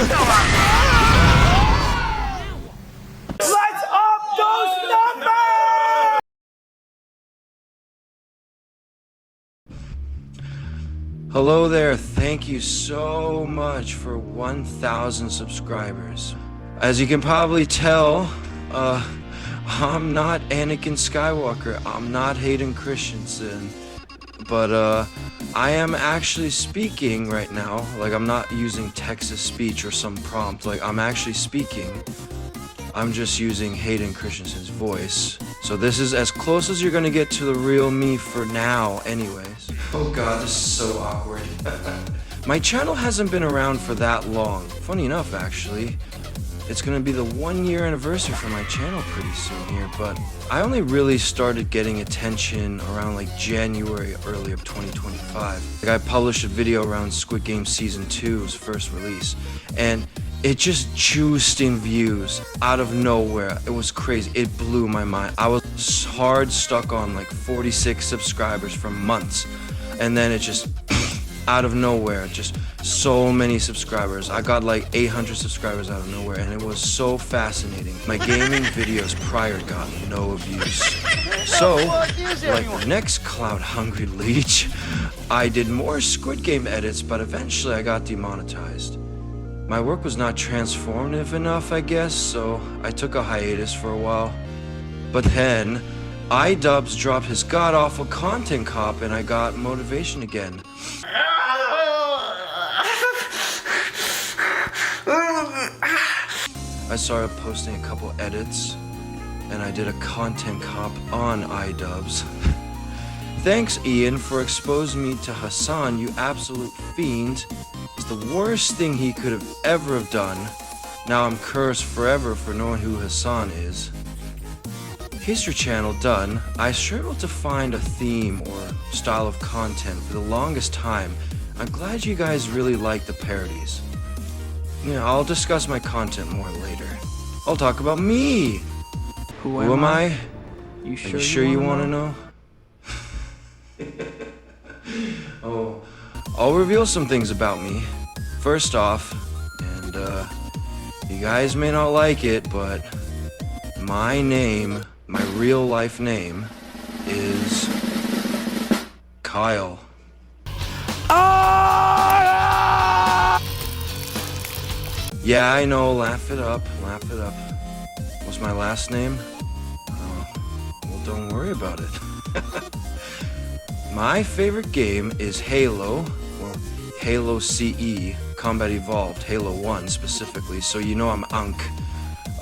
Let's up those numbers! Hello there, thank you so much for 1,000 subscribers. As you can probably tell, I'm not Anakin Skywalker, I'm not Hayden Christensen, but I am actually speaking right now. Like, I'm not using text-to-speech or some prompt, like I'm actually speaking. I'm just using Hayden Christensen's voice. So this is as close as you're gonna get to the real me for now anyways. Oh god, this is so awkward. My channel hasn't been around for that long. Funny enough, actually. It's gonna be the 1-year anniversary for my channel pretty soon here, but I only really started getting attention around like January, early of 2025. Like, I published a video around Squid Game Season 2's first release, and it just juiced in views out of nowhere. It was crazy. It blew my mind. I was hard stuck on like 46 subscribers for months, and then it just out of nowhere, just so many subscribers. I got like 800 subscribers out of nowhere, and it was so fascinating. My gaming videos prior got no views. So, like the next cloud-hungry leech, I did more Squid Game edits, but eventually I got demonetized. My work was not transformative enough, I guess, so I took a hiatus for a while. But then, iDubbbz dropped his god-awful content cop, and I got motivation again. I started posting a couple edits, and I did a content cop on iDubbbz. Thanks, Ian, for exposing me to Hassan, you absolute fiend. It's the worst thing he could have ever have done. Now I'm cursed forever for knowing who Hassan is. History channel done. I struggled to find a theme or style of content for the longest time. I'm glad you guys really like the parodies. Yeah, I'll discuss my content more later. I'll talk about me. Who am I? You sure you want to know? Oh, I'll reveal some things about me. First off, and you guys may not like it, but my name, my real life name, is Kyle. Yeah, I know, laugh it up, laugh it up. What's my last name? Oh, well, don't worry about it. My favorite game is Halo, or Halo CE, Combat Evolved, Halo 1 specifically, so you know I'm Unk.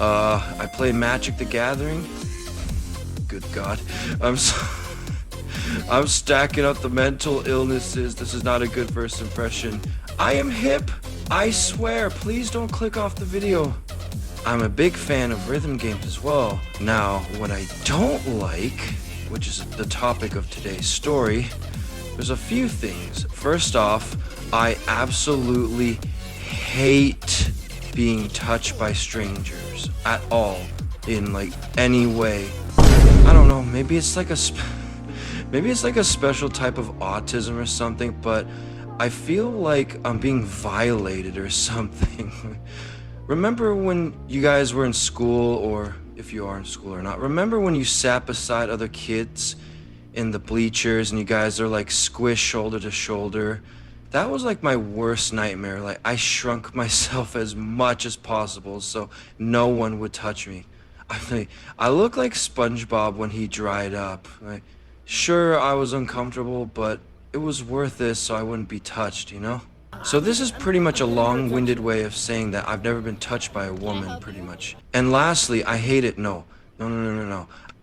I play Magic the Gathering. Good God. I'm stacking up the mental illnesses. This is not a good first impression. I am hip. I swear, please don't click off the video. I'm a big fan of rhythm games as well. Now, what I don't like, which is the topic of today's story, there's a few things. First off, I absolutely hate being touched by strangers at all, in like any way. I don't know, maybe it's like a special type of autism or something, but I feel like I'm being violated or something. Remember when you guys were in school, or if you are in school or not, remember when you sat beside other kids in the bleachers and you guys are like squished shoulder to shoulder? That was like my worst nightmare. Like, I shrunk myself as much as possible so no one would touch me. I look like SpongeBob when he dried up. Like, sure, I was uncomfortable, but it was worth it so I wouldn't be touched, you know? So this is pretty much a long-winded way of saying that I've never been touched by a woman, pretty much. And lastly, I hate it. No.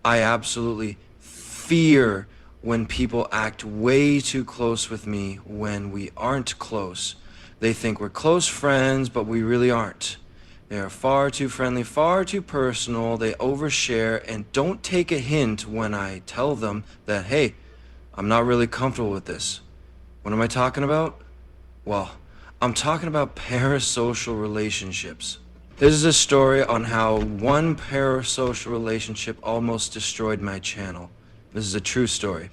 I absolutely fear when people act way too close with me when we aren't close. They think we're close friends, but we really aren't. They are far too friendly, far too personal. They overshare and don't take a hint when I tell them that, hey, I'm not really comfortable with this. What am I talking about? Well, I'm talking about parasocial relationships. This is a story on how one parasocial relationship almost destroyed my channel. This is a true story.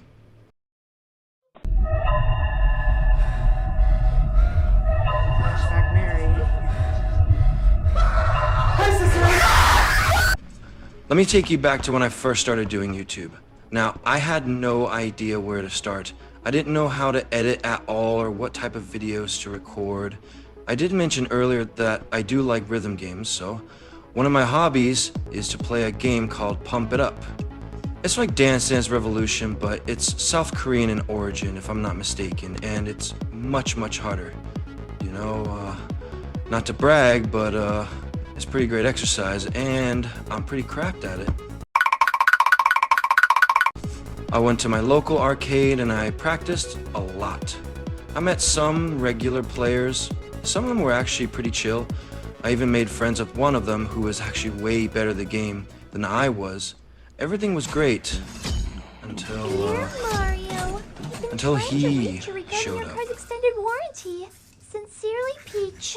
Hashtag Mary. Let me take you back to when I first started doing YouTube. Now, I had no idea where to start. I didn't know how to edit at all or what type of videos to record. I did mention earlier that I do like rhythm games, so one of my hobbies is to play a game called Pump It Up. It's like Dance Dance Revolution, but it's South Korean in origin, if I'm not mistaken, and it's much, much harder. You know, not to brag, but it's pretty great exercise, and I'm pretty cracked at it. I went to my local arcade and I practiced a lot. I met some regular players. Some of them were actually pretty chill. I even made friends with one of them who was actually way better at the game than I was. Everything was great until he showed up. Extended warranty. Sincerely, Peach.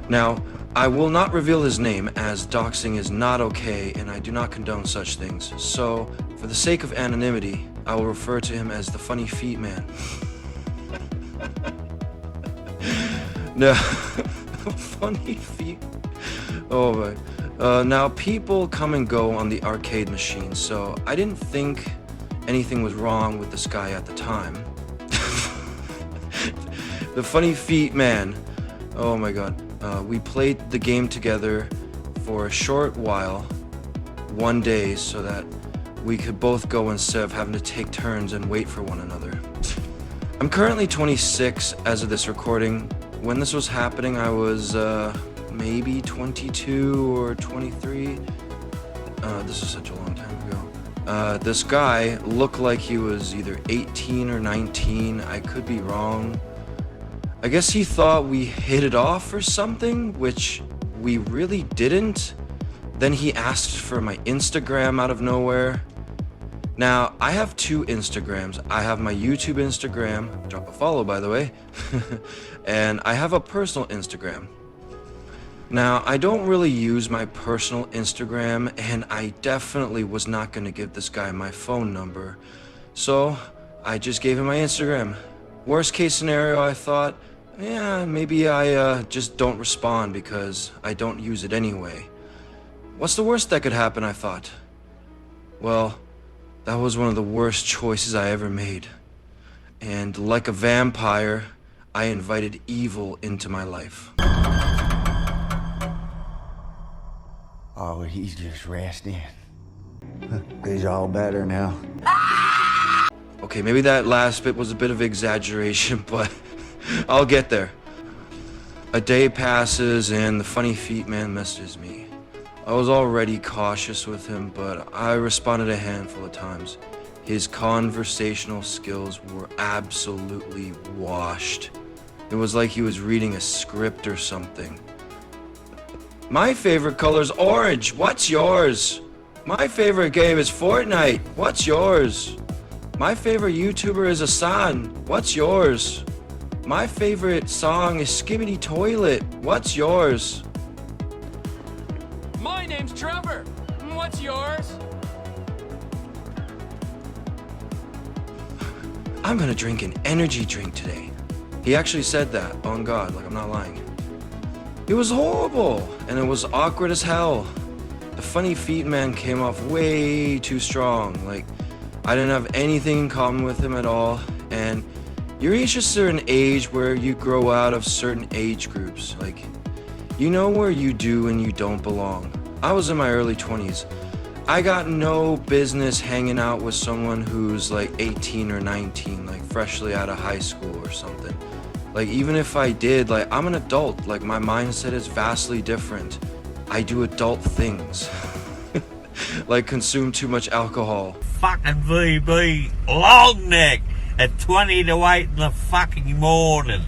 Now, I will not reveal his name as doxing is not okay and I do not condone such things. So, for the sake of anonymity, I will refer to him as the Funny Feet Man. No, Funny Feet. Oh my. Now, people come and go on the arcade machine, so I didn't think anything was wrong with this guy at the time. The Funny Feet Man. Oh my god. We played the game together for a short while, one day, so that we could both go instead of having to take turns and wait for one another. I'm currently 26 as of this recording. When this was happening, I was maybe 22 or 23. This is such a long time ago. This guy looked like he was either 18 or 19. I could be wrong. I guess he thought we hit it off or something, which we really didn't. Then he asked for my Instagram out of nowhere. Now, I have two Instagrams. I have my YouTube Instagram, drop a follow by the way, and I have a personal Instagram. Now, I don't really use my personal Instagram, and I definitely was not going to give this guy my phone number. So, I just gave him my Instagram. Worst case scenario, I thought, yeah, maybe I just don't respond because I don't use it anyway. What's the worst that could happen, I thought? Well, that was one of the worst choices I ever made. And like a vampire, I invited evil into my life. Oh, he's just resting. He's all better now. Okay, maybe that last bit was a bit of exaggeration, but I'll get there. A day passes and the Funny Feet Man messages me. I was already cautious with him, but I responded a handful of times. His conversational skills were absolutely washed. It was like he was reading a script or something. My favorite color's orange. What's yours? My favorite game is Fortnite. What's yours? My favorite YouTuber is Asan. What's yours? My favorite song is Skibbity Toilet. What's yours? My name's Trevor. What's yours? I'm gonna drink an energy drink today. He actually said that, on God, like I'm not lying. It was horrible, and it was awkward as hell. The Funny Feet Man came off way too strong. Like, I didn't have anything in common with him at all, and you reach a certain age where you grow out of certain age groups. Like, you know where you do and you don't belong. I was in my early 20s. I got no business hanging out with someone who's like 18 or 19, like freshly out of high school or something. Like, even if I did, like, I'm an adult. Like, my mindset is vastly different. I do adult things. Like consume too much alcohol. Fucking VB long neck at 20 to 8 in the fucking morning.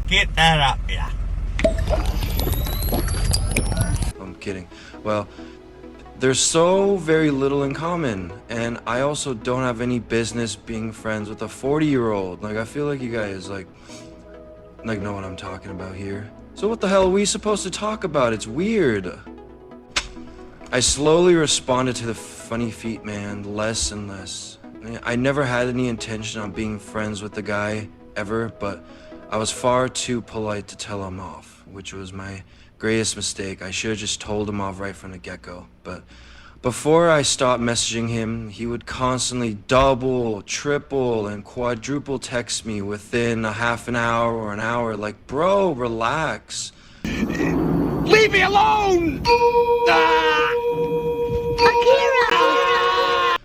Get that up, yeah. I'm kidding. Well, there's so very little in common, and I also don't have any business being friends with a 40-year-old. Like, I feel like you guys like know what I'm talking about here. So what the hell are we supposed to talk about? It's weird. I slowly responded to the Funny Feet Man less and less. I never had any intention on being friends with the guy ever, but I was far too polite to tell him off, which was my Greatest mistake. I should have just told him off right from the get-go. But before I stopped messaging him, he would constantly double, triple, and quadruple text me within a half an hour or an hour. Like, bro, relax. Leave me alone! Akira!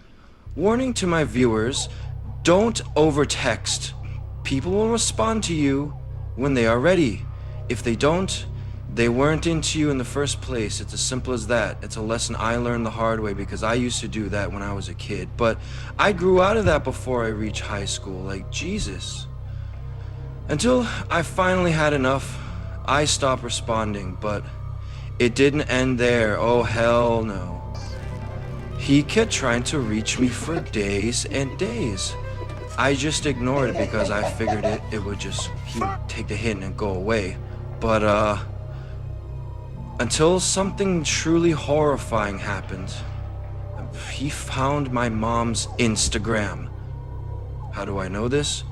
Warning to my viewers, don't over-text. People will respond to you when they are ready. If they don't, they weren't into you in the first place. It's as simple as that. It's a lesson I learned the hard way because I used to do that when I was a kid. But I grew out of that before I reached high school. Like, Jesus. Until I finally had enough, I stopped responding, but it didn't end there. Oh, hell no. He kept trying to reach me for days and days. I just ignored it because I figured he would take the hint and go away. But, until something truly horrifying happened. He found my mom's Instagram. How do I know this?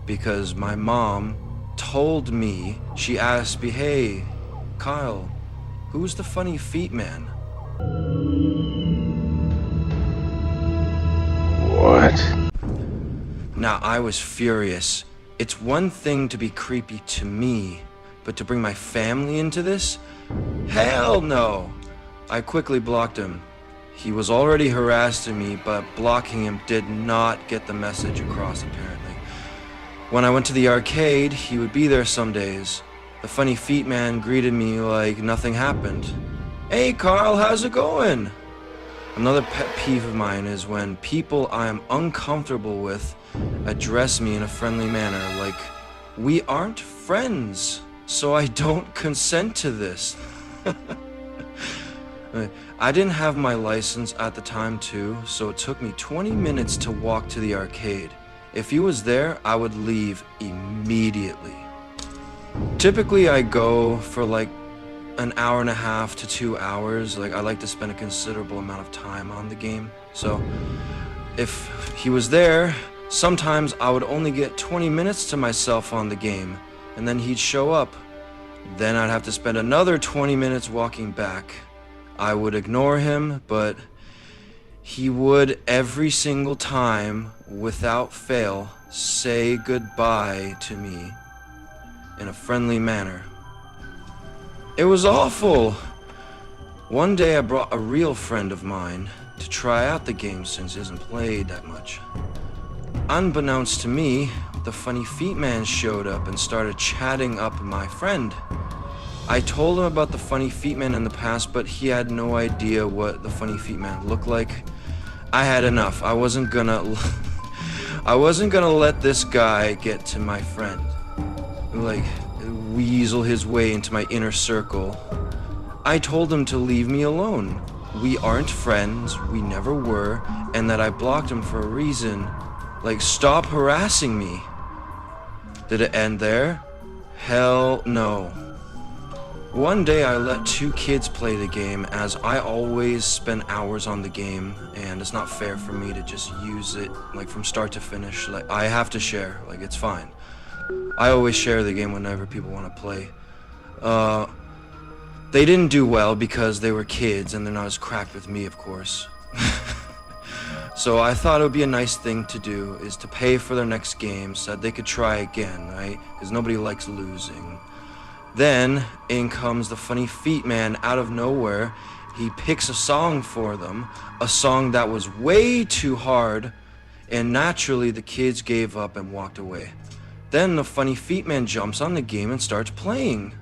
Because my mom told me, she asked me, hey, Kyle, who's the funny feet man? What? Now, I was furious. It's one thing to be creepy to me, but to bring my family into this? Hell no! I quickly blocked him. He was already harassing me, but blocking him did not get the message across, apparently. When I went to the arcade, he would be there some days. The funny feet man greeted me like nothing happened. Hey Carl, how's it going? Another pet peeve of mine is when people I am uncomfortable with address me in a friendly manner, like, we aren't friends, so I don't consent to this. I didn't have my license at the time too, so it took me 20 minutes to walk to the arcade. If he was there, I would leave immediately. Typically I go for like an hour and a half to 2 hours. Like, I like to spend a considerable amount of time on the game. So if he was there, sometimes I would only get 20 minutes to myself on the game, and then he'd show up. Then I'd have to spend another 20 minutes walking back. I would ignore him, but he would every single time, without fail, say goodbye to me in a friendly manner. It was awful. One day I brought a real friend of mine to try out the game since he hasn't played that much. Unbeknownst to me, the funny feet man showed up and started chatting up my friend. I told him about the funny feet man in the past, but he had no idea what the funny feet man looked like. I had enough. I wasn't gonna let this guy get to my friend. Like, weasel his way into my inner circle. I told him to leave me alone. We aren't friends, we never were, and that I blocked him for a reason. Like, stop harassing me. Did it end there? Hell no. One day I let 2 kids play the game, as I always spend hours on the game, and it's not fair for me to just use it like from start to finish. Like, I have to share, like, it's fine. I always share the game whenever people want to play. They didn't do well because they were kids and they're not as cracked with me, of course. So I thought it would be a nice thing to do is to pay for their next game so that they could try again, right? Because nobody likes losing. Then in comes the funny feet man out of nowhere. He picks a song for them, a song that was way too hard, and naturally the kids gave up and walked away. Then the funny feet man jumps on the game and starts playing.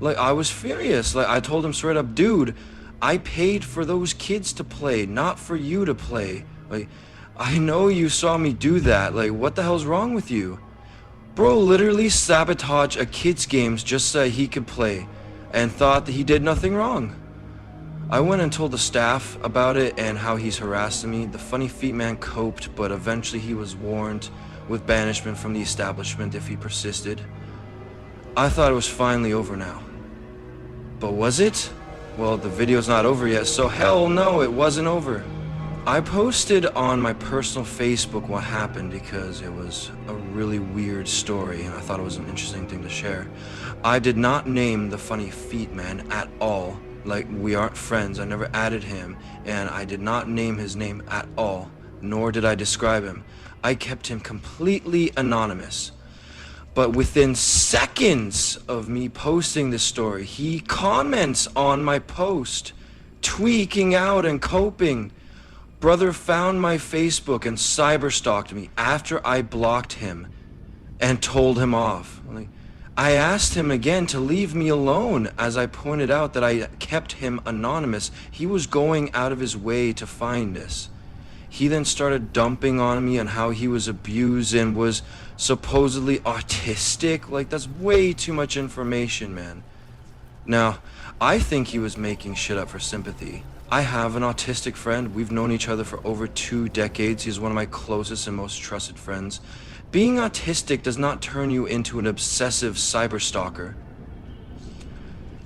Like, I was furious. Like, I told him straight up, dude, I paid for those kids to play, not for you to play. Like, I know you saw me do that. Like, what the hell's wrong with you? Bro literally sabotaged a kid's games just so he could play and thought that he did nothing wrong. I went and told the staff about it and how he's harassing me. The funny feet man coped, but eventually he was warned with banishment from the establishment if he persisted. I thought it was finally over now. But was it? Well, the video's not over yet, so hell no, it wasn't over. I posted on my personal Facebook what happened because it was a really weird story and I thought it was an interesting thing to share. I did not name the Funny Feet Man at all. Like, we aren't friends. I never added him, and I did not name his name at all, nor did I describe him. I kept him completely anonymous. But within seconds of me posting this story, he comments on my post, tweaking out and coping. Brother found my Facebook and cyberstalked me after I blocked him and told him off. I asked him again to leave me alone as I pointed out that I kept him anonymous. He was going out of his way to find us. He then started dumping on me on how he was abused and was supposedly autistic. Like, that's way too much information, man. Now, I think he was making shit up for sympathy. I have an autistic friend. We've known each other for over 2 decades. He's one of my closest and most trusted friends. Being autistic does not turn you into an obsessive cyberstalker.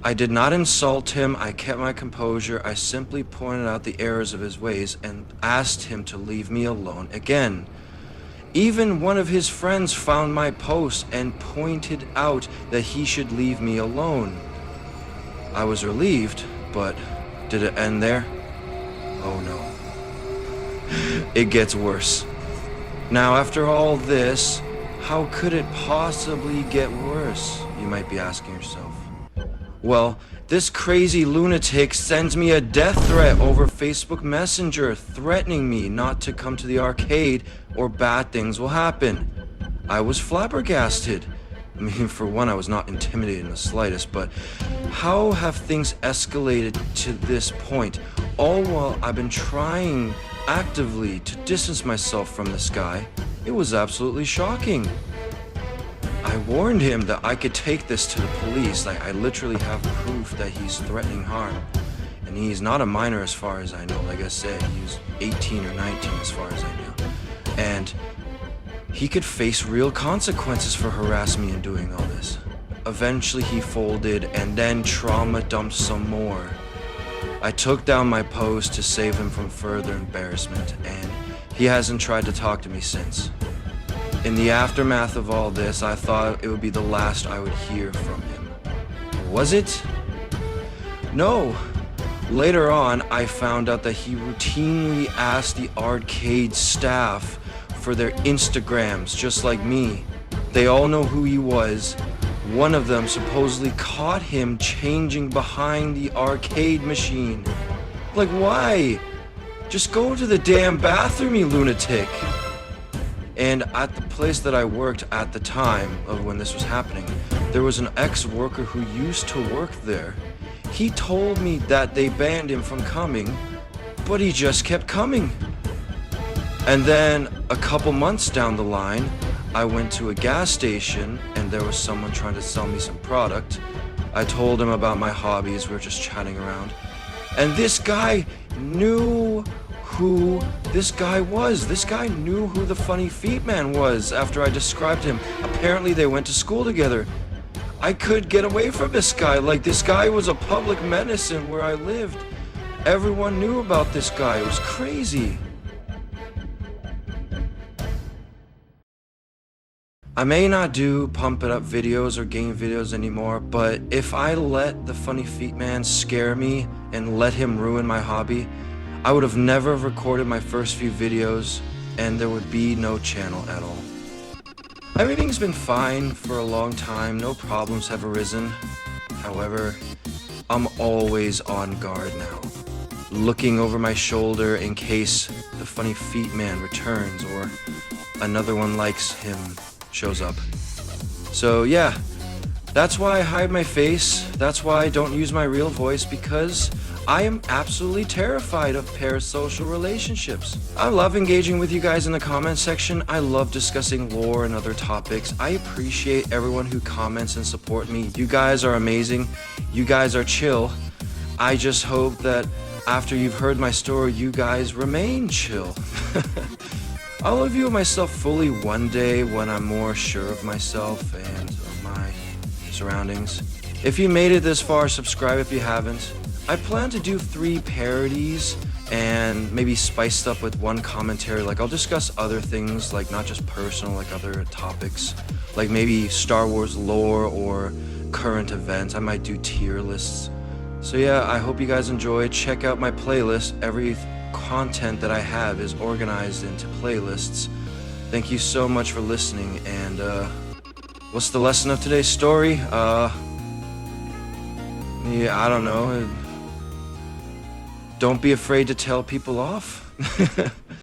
I did not insult him. I kept my composure. I simply pointed out the errors of his ways and asked him to leave me alone again. Even one of his friends found my post and pointed out that he should leave me alone. I was relieved, but did it end there? Oh no. It gets worse. Now, after all this, how could it possibly get worse? You might be asking yourself. Well, this crazy lunatic sends me a death threat over Facebook Messenger, threatening me not to come to the arcade or bad things will happen. I was flabbergasted. I mean, for one, I was not intimidated in the slightest, but how have things escalated to this point? All while I've been trying actively to distance myself from this guy. It was absolutely shocking. I warned him that I could take this to the police. Like, I literally have proof that he's threatening harm. And he's not a minor as far as I know. Like I said, he was 18 or 19 as far as I know. And he could face real consequences for harassing me and doing all this. Eventually he folded and then trauma dumped some more. I took down my post to save him from further embarrassment, and he hasn't tried to talk to me since. In the aftermath of all this, I thought it would be the last I would hear from him. Was it? No. Later on, I found out that he routinely asked the arcade staff for their Instagrams, just like me. They all know who he was. One of them supposedly caught him changing behind the arcade machine. Like, why? Just go to the damn bathroom, you lunatic. And at the place that I worked at the time of when this was happening, there was an ex-worker who used to work there. He told me that they banned him from coming, but he just kept coming. And then a couple months down the line, I went to a gas station and there was someone trying to sell me some product. I told him about my hobbies, we were just chatting around. And this guy knew who this guy was. This guy knew who the Funny Feet Man was after I described him. Apparently they went to school together. I could get away from this guy. Like, this guy was a public menace in where I lived. Everyone knew about this guy. It was crazy. I may not do pump it up videos or game videos anymore, but if I let the Funny Feet Man scare me and let him ruin my hobby, I would have never recorded my first few videos and there would be no channel at all. Everything's been fine for a long time, no problems have arisen. However, I'm always on guard now, looking over my shoulder in case the Funny Feet Man returns or another one likes him shows up. So yeah, that's why I hide my face. That's why I don't use my real voice, because I am absolutely terrified of parasocial relationships. I love engaging with you guys in the comment section. I love discussing lore and other topics. I appreciate everyone who comments and support me. You guys are amazing. You guys are chill. I just hope that after you've heard my story, you guys remain chill. I'll review myself fully one day when I'm more sure of myself and of my surroundings. If you made it this far, subscribe if you haven't. I plan to do 3 parodies and maybe spiced up with one commentary. Like I'll discuss other things, like not just personal, like other topics, like maybe Star Wars lore or current events. I might do tier lists. So yeah, I hope you guys enjoy. Check out my playlist. Every content that I have is organized into playlists. Thank you so much for listening. And what's the lesson of today's story? Yeah, I don't know. Don't be afraid to tell people off.